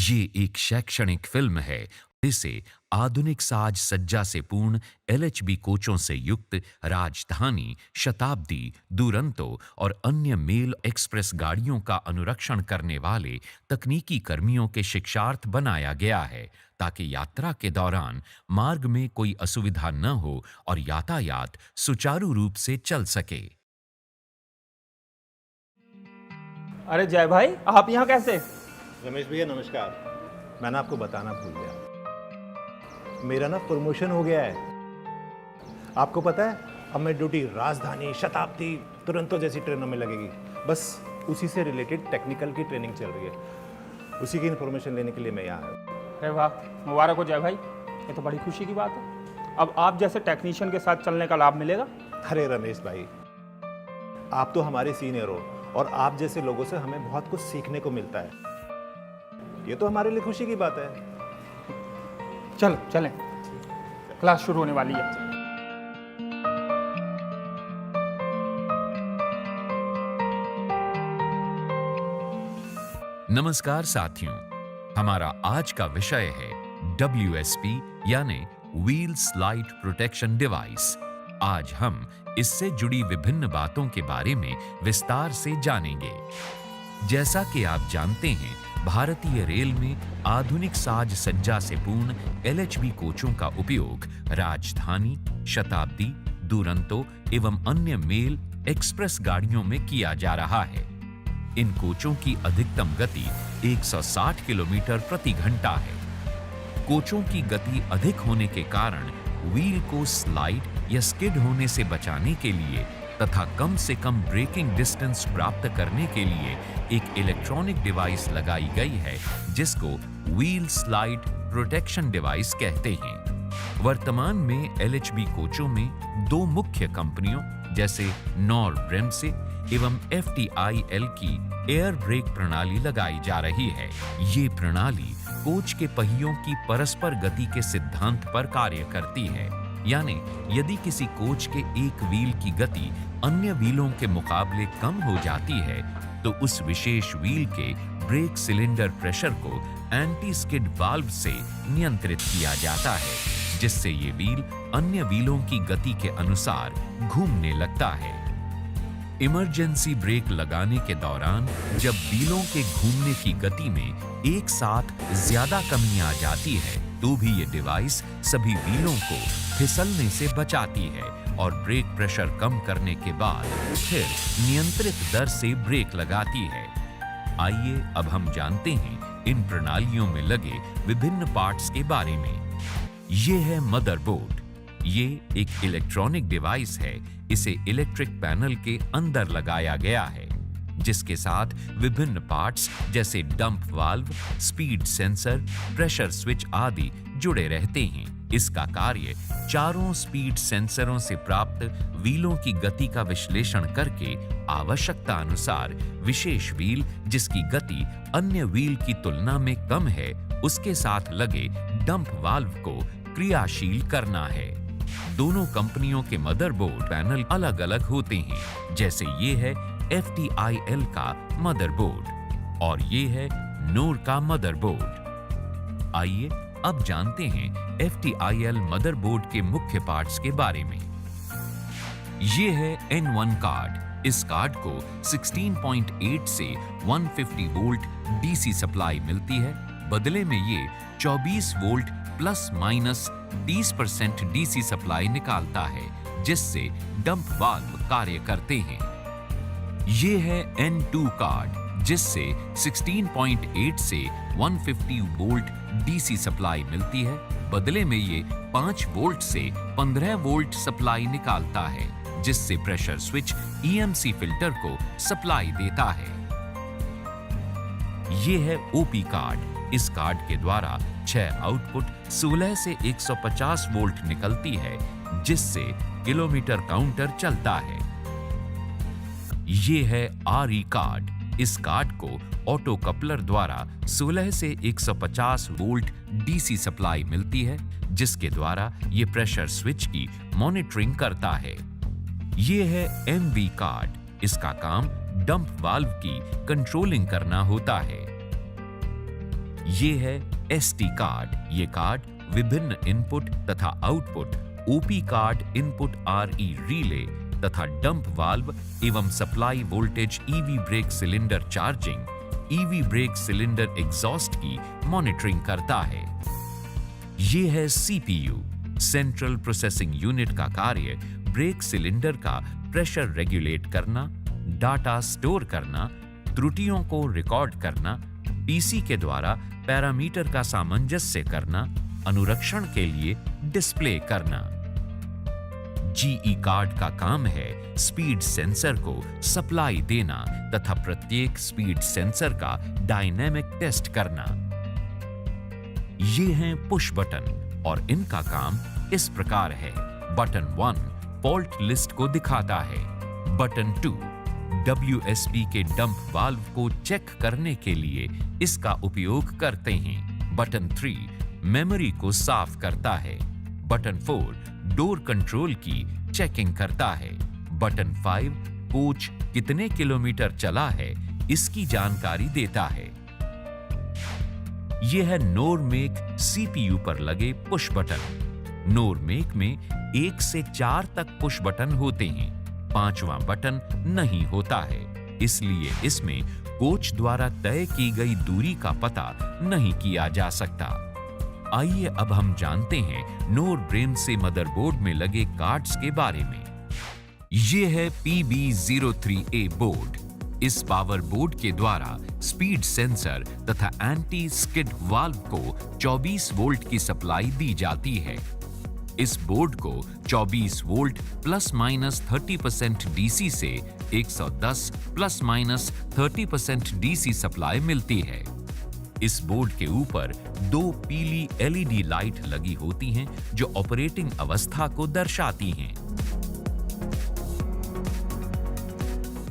ये एक शैक्षणिक फिल्म है। इसे आधुनिक साज सज्जा से पूर्ण एलएचबी कोचों से युक्त राजधानी, शताब्दी, दुरंतो और अन्य मेल एक्सप्रेस गाड़ियों का अनुरक्षण करने वाले तकनीकी कर्मियों के शिक्षार्थ बनाया गया है, ताकि यात्रा के दौरान मार्ग में कोई असुविधा न हो और यातायात सुचारू रूप से चल सके। अरे जय भाई, आप यहाँ कैसे? रमेश भैया नमस्कार। मैं ना आपको बताना भूल गया, मेरा ना प्रमोशन हो गया है। आपको पता है, अब मैं ड्यूटी राजधानी, शताब्दी, तुरंतो जैसी ट्रेनों में लगेगी। बस उसी से रिलेटेड टेक्निकल की ट्रेनिंग चल रही है, उसी की इन्फॉर्मेशन लेने के लिए मैं यहाँ आया हूँ। अरे वाह, मुबारक हो जय भाई, ये तो बड़ी खुशी की बात है। अब आप जैसे टेक्नीशियन के साथ चलने का लाभ मिलेगा। अरे रमेश भाई, आप तो हमारे सीनियर हो और आप जैसे लोगों से हमें बहुत कुछ सीखने को मिलता है। ये तो हमारे लिए खुशी की बात है। चल चलें, क्लास शुरू होने वाली है। नमस्कार साथियों, हमारा आज का विषय है WSP यानी व्हील स्लाइड प्रोटेक्शन डिवाइस। आज हम इससे जुड़ी विभिन्न बातों के बारे में विस्तार से जानेंगे। जैसा कि आप जानते हैं, भारतीय रेल में आधुनिक साज सज्जा से पूर्ण एलएचबी कोचों का उपयोग राजधानी, शताब्दी, दुरंतो एवं अन्य मेल एक्सप्रेस गाड़ियों में किया जा रहा है। इन कोचों की अधिकतम गति 160 किलोमीटर प्रति घंटा है। कोचों की गति अधिक होने के कारण व्हील को स्लाइड या स्किड होने से बचाने के लिए तथा कम से कम ब्रेकिंग डिस्टेंस प्राप्त करने के लिए एक इलेक्ट्रॉनिक डिवाइस लगाई गई है, जिसको व्हील स्लाइड प्रोटेक्शन डिवाइस कहते हैं। वर्तमान में एलएचबी कोचों में दो मुख्य कंपनियों जैसे नॉरब्रेम्से एवं एफटीआईएल की एयर ब्रेक प्रणाली लगाई जा रही है। ये प्रणाली कोच के पहियों की परस्पर गति के सिद्धांत पर कार्य करती है, यानी यदि किसी कोच के एक व्हील की गति अन्य व्हीलों के मुकाबले कम हो जाती है, तो उस विशेष व्हील के ब्रेक सिलेंडर प्रेशर को एंटी स्किड वाल्व से नियंत्रित किया जाता है, जिससे ये व्हील अन्य व्हीलों की गति के अनुसार घूमने लगता है। इमरजेंसी ब्रेक लगाने के दौरान जब व्हीलों के घूमने की गति में एक साथ ज्यादा कमी आ जाती है, तो भी ये डिवाइस सभी व्हीलों को फिसलने से बचाती है और ब्रेक प्रेशर कम करने के बाद फिर नियंत्रित दर से ब्रेक लगाती है। आइए अब हम जानते हैं इन प्रणालियों में लगे विभिन्न पार्ट्स के बारे में। ये है मदरबोर्ड। ये एक इलेक्ट्रॉनिक डिवाइस है। इसे इलेक्ट्रिक पैनल के अंदर लगाया गया है, जिसके साथ विभिन्न पार्ट्स जैसे dump valve, speed sensor, pressure switch आदि जुड़े रहते हैं। इसका कार्य चारों स्पीड सेंसरों से प्राप्त व्हीलों की गति का विश्लेषण करके आवश्यकता अनुसार विशेष व्हील जिसकी गति अन्य व्हील की तुलना में कम है, उसके साथ लगे डंप वाल्व को क्रियाशील करना है। दोनों कंपनियों के मदरबोर्ड पैनल अलग अलग होते हैं, जैसे ये है एफटीआईएल का मदरबोर्ड और ये है नोर का मदरबोर्ड। आइए अब जानते हैं एफटीआईएल मदरबोर्ड के मुख्य पार्ट्स के बारे में। ये है N1 कार्ड। इस कार्ड को 16.8 से 150 वोल्ट डीसी सप्लाई मिलती है। बदले में ये 24 volt plus minus 30% DC supply निकालता है, जिससे डंप वाल्व कार्य करते हैं। ये है N2 कार्ड, जिससे 16.8 से 150 वोल्ट डीसी सप्लाई मिलती है। बदले में ये 5 वोल्ट से 15 वोल्ट सप्लाई निकालता है, जिससे प्रेशर स्विच EMC फिल्टर को सप्लाई देता है। ये है OP कार्ड। इस कार्ड के द्वारा 6 आउटपुट 16 से 150 वोल्ट निकलती है, जिससे किलोमीटर काउंटर चलता है। ये है RE कार्ड। इस कार्ड को ऑटो कपलर द्वारा 16 से 150 वोल्ट डीसी सप्लाई मिलती है, जिसके द्वारा ये प्रेशर स्विच की मॉनिटरिंग करता है। ये है MV कार्ड। इसका काम डंप वाल्व की कंट्रोलिंग करना होता है। ये है एसटी कार्ड। ये कार्ड विभिन्न इनपुट तथा आउटपुट, ओपी कार्ड इनपुट आरई रिले तथा डंप वाल्व एवं supply voltage EV brake cylinder charging, EV brake cylinder exhaust की मॉनिटरिंग करता है। ये है सीपीयू, सेंट्रल प्रोसेसिंग यूनिट का कार्य ब्रेक सिलेंडर का प्रेशर रेगुलेट करना, डाटा स्टोर करना, त्रुटियों को रिकॉर्ड करना, पीसी के द्वारा पैरामीटर का सामंजस्य करना, अनुरक्षण के लिए डिस्प्ले करना। जीई कार्ड का काम है स्पीड सेंसर को सप्लाई देना तथा प्रत्येक स्पीड सेंसर का डायनेमिक टेस्ट करना। ये हैं पुश बटन और इनका काम इस प्रकार है। बटन 1 फॉल्ट लिस्ट को दिखाता है। बटन 2 WSP के डंप वाल्व को चेक करने के लिए इसका उपयोग करते हैं। बटन 3 मेमोरी को साफ करता है। बटन 4 डोर कंट्रोल की चेकिंग करता है। बटन 5 कोच कितने किलोमीटर चला है इसकी जानकारी देता है। यह है नोरमेक सीपीयू पर लगे पुश बटन। नोरमेक में 1 से 4 तक पुश बटन होते हैं, 5वां बटन नहीं होता है, इसलिए इसमें कोच द्वारा तय की गई दूरी का पता नहीं किया जा सकता। आइए अब हम जानते हैं नोर ब्रेम से मदरबोर्ड में लगे कार्ड्स के बारे में। ये है PB03A बोर्ड। इस पावर बोर्ड के द्वारा स्पीड सेंसर तथा एंटी स्किड वाल्व को 24 वोल्ट की सप्लाई दी जाती है। इस बोर्ड को 24 वोल्ट प्लस माइनस 30% डीसी से 110 प्लस माइनस 30% डीसी सप्लाई मिलती है। इस बोर्ड के ऊपर 2 पीली एलईडी लाइट लगी होती हैं जो ऑपरेटिंग अवस्था को दर्शाती हैं।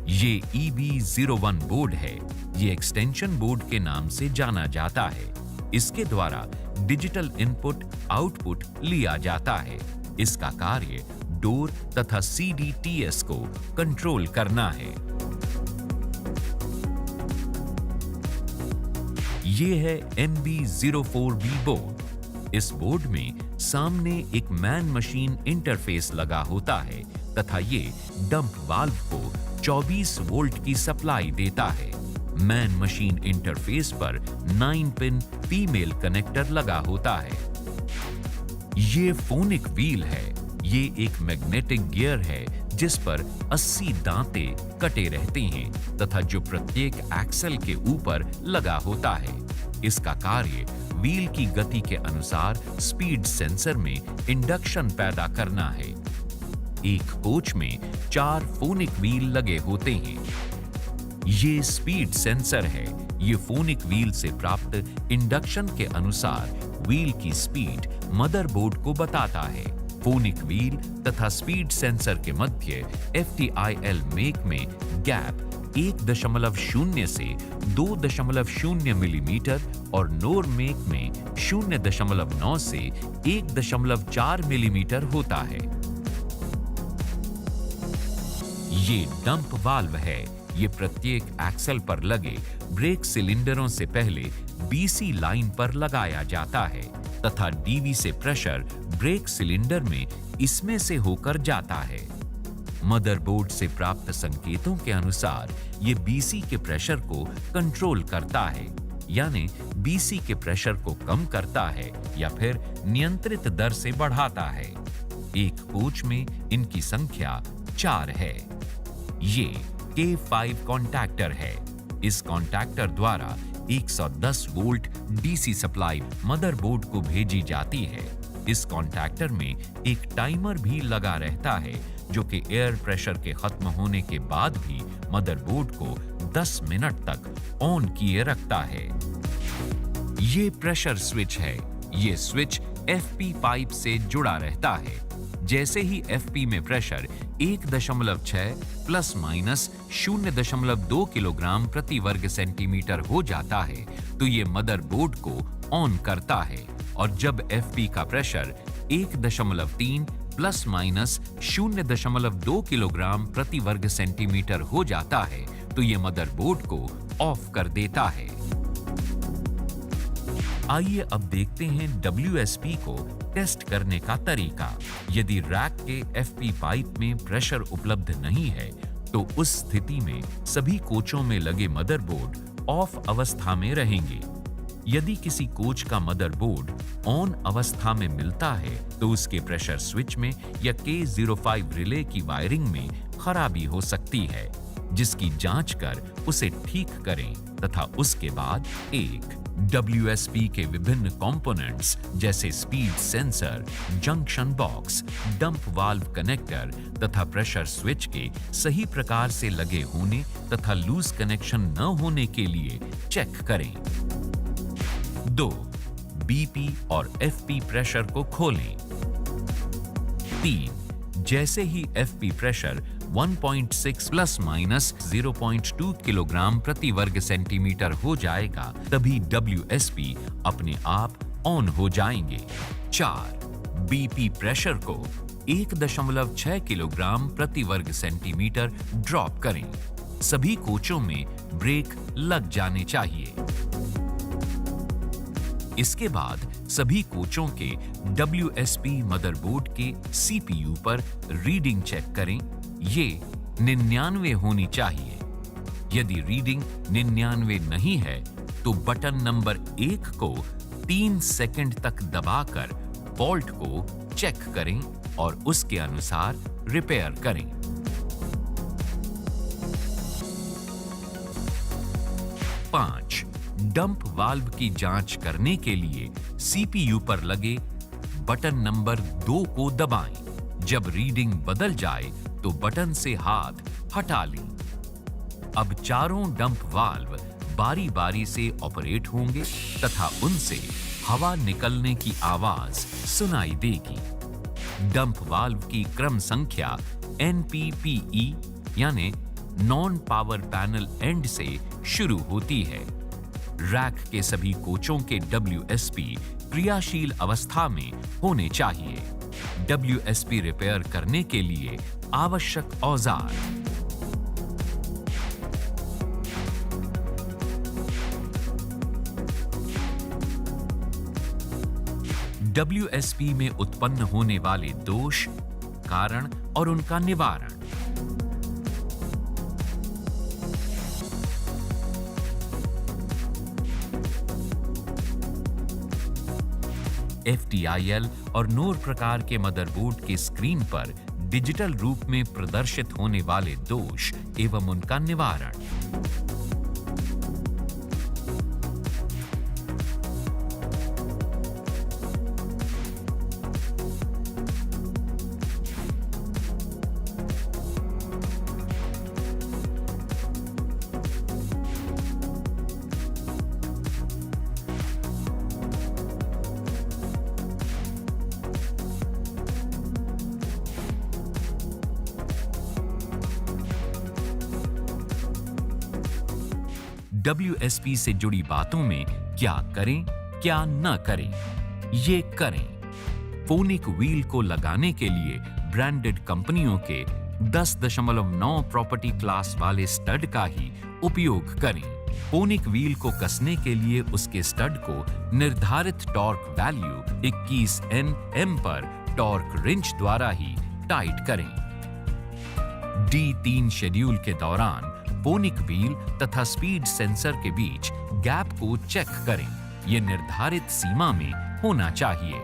ये EB01 बोर्ड है। ये एक्सटेंशन बोर्ड के नाम से जाना जाता है। इसके द्वारा डिजिटल इनपुट आउटपुट लिया जाता है। इसका कार्य डोर तथा CDTS को कंट्रोल करना है। ये है MB04B बोर्ड। इस बोर्ड में सामने एक मैन मशीन इंटरफेस लगा होता है तथा ये डंप वाल्व को 24 वोल्ट की सप्लाई देता है। मैन मशीन इंटरफेस पर 9 पिन फीमेल कनेक्टर लगा होता है। ये फोनिक व्हील है। ये एक मैग्नेटिक गियर है जिस पर 80 दांते कटे रहते हैं तथा जो प्रत्येक एक्सल के ऊपर लगा होता है। इसका कार्य व्हील की गति के अनुसार स्पीड सेंसर में इंडक्शन पैदा करना है। एक कोच में 4 फोनिक व्हील लगे होते हैं। ये स्पीड सेंसर है। ये फोनिक व्हील से प्राप्त इंडक्शन के अनुसार व्हील की स्पीड मदरबोर्ड को बताता है। फोनिक व्हील तथा स्पीड सेंसर के मध्य FTIL मेक में गैप 1.0 से 2.0 मिलीमीटर और नोर मेक में 0.9 से 1.4 मिलीमीटर होता है। ये डंप वाल्व है। ये प्रत्येक एक्सल पर लगे ब्रेक सिलेंडरों से पहले BC लाइन पर लगाया जाता है तथा DV से प्रेशर ब्रेक सिलेंडर में इसमें से होकर जाता है। मदरबोर्ड से प्राप्त संकेतों के अनुसार ये BC के प्रेशर को कंट्रोल करता है, यानी BC के प्रेशर को कम करता है या फिर नियंत्रित दर से बढ़ाता है। एक कोच में इनकी संख्या 4 है। ये K5 कॉन्टैक्टर है। इस कॉन्टैक्टर द्वारा 110 वोल्ट डीसी सप्लाई मदरबोर्ड को भेजी जाती है। इस कॉन्टैक्टर में एक टाइमर भी लगा रहता है जो कि एयर प्रेशर के खत्म होने के बाद भी मदरबोर्ड को 10 मिनट तक ऑन किए रखता है। ये प्रेशर स्विच है। ये स्विच FP पाइप से जुड़ा रहता है। जैसे ही FP में प्रेशर 1.6 प्लस माइनस 0.2 किलोग्राम प्रति वर्ग सेंटीमीटर हो जाता है तो ये मदरबोर्ड को ऑन करता है, और जब FP का प्रेशर 1.3 प्लस माइनस 0.2 किलोग्राम प्रति वर्ग सेंटीमीटर हो जाता है तो ये मदरबोर्ड को ऑफ कर देता है। आइए अब देखते हैं WSP को टेस्ट करने का तरीका। यदि रैक के FP पाइप में प्रेशर उपलब्ध नहीं है तो उस स्थिति में सभी कोचों में लगे मदरबोर्ड ऑफ अवस्था में रहेंगे। यदि किसी कोच का मदरबोर्ड ऑन अवस्था में मिलता है तो उसके प्रेशर स्विच में या K05 रिले की वायरिंग में खराबी हो सकती है, जिसकी जांच कर उसे ठीक करें तथा उसके बाद एक WSP के विभिन्न कंपोनेंट्स जैसे speed sensor, junction box, dump valve connector तथा प्रेशर स्विच के सही प्रकार से लगे होने तथा लूज कनेक्शन न होने के लिए चेक करें। 2. BP और FP प्रेशर को खोलें। 3. जैसे ही FP pressure 1.6 plus minus 0.2 kilogram प्रति वर्ग सेंटीमीटर हो जाएगा तभी WSP अपने आप ऑन हो जाएंगे। 4. BP प्रेशर को 1.6 किलोग्राम प्रति वर्ग सेंटीमीटर ड्रॉप करें। सभी कोचों में ब्रेक लग जाने चाहिए। इसके बाद सभी कोचों के WSP मदरबोर्ड के CPU पर रीडिंग चेक करें। ये 99 होनी चाहिए। यदि रीडिंग 99 नहीं है तो बटन नंबर 1 को 3 सेकंड तक दबाकर फॉल्ट को चेक करें और उसके अनुसार रिपेयर करें। 5. डंप वाल्व की जांच करने के लिए CPU पर लगे बटन नंबर 2 को दबाएं। जब रीडिंग बदल जाए तो बटन से हाथ हटा लें। अब चारों डंप वाल्व बारी-बारी से ऑपरेट होंगे तथा उनसे हवा निकलने की आवाज सुनाई देगी। डंप वाल्व की क्रम संख्या NPPE यानी नॉन पावर पैनल एंड से शुरू होती है। रैक के सभी कोचों के WSP क्रियाशील अवस्था में होने चाहिए। WSP रिपेयर करने के लिए आवश्यक औजार। WSP में उत्पन्न होने वाले दोष, कारण और उनका निवारण। FTIL और NOR प्रकार के मदरबोर्ड के स्क्रीन पर डिजिटल रूप में प्रदर्शित होने वाले दोष एवं उनका निवारण। WSP से जुड़ी बातों में क्या करें, क्या न करें, ये करें। फोनिक व्हील को लगाने के लिए ब्रांडेड कंपनियों के 10.9 प्रॉपर्टी क्लास वाले स्टड का ही उपयोग करें। फोनिक व्हील को कसने के लिए उसके स्टड को निर्धारित टॉर्क वैल्यू 21 Nm पर टॉर्क रिंच द्वारा ही टाइट करें। D3 शेड्यूल के दौरान फोनिक व्हील तथा स्पीड सेंसर के बीच गैप को चेक करें। यह निर्धारित सीमा में होना चाहिए।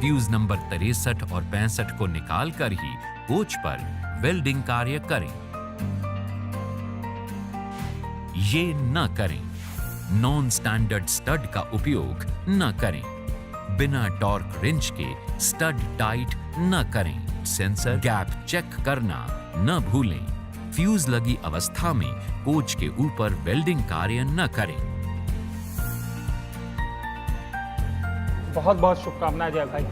फ्यूज नंबर 63 और 65 को निकालकर ही कोच पर वेल्डिंग कार्य करें। ये न करें। नॉन स्टैंडर्ड स्टड का उपयोग न करें। बिना टॉर्क रिंच के स्टड टाइट न करें। सेंसर गैप चेक करना न भूलें। फ्यूज लगी अवस्था में कोच के ऊपर वेल्डिंग कार्य न करें। बहुत बहुत शुभकामनाएं जय भाई।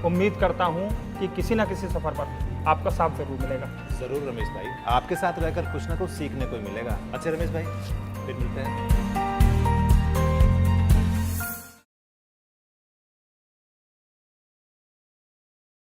उम्मीद करता हूं कि किसी न किसी सफर पर आपका साथ जरूर मिलेगा। जरूर रमेश भाई, आपके साथ रहकर कुछ ना कुछ सीखने को मिलेगा। अच्छा रमेश भाई, फिर मिलते हैं।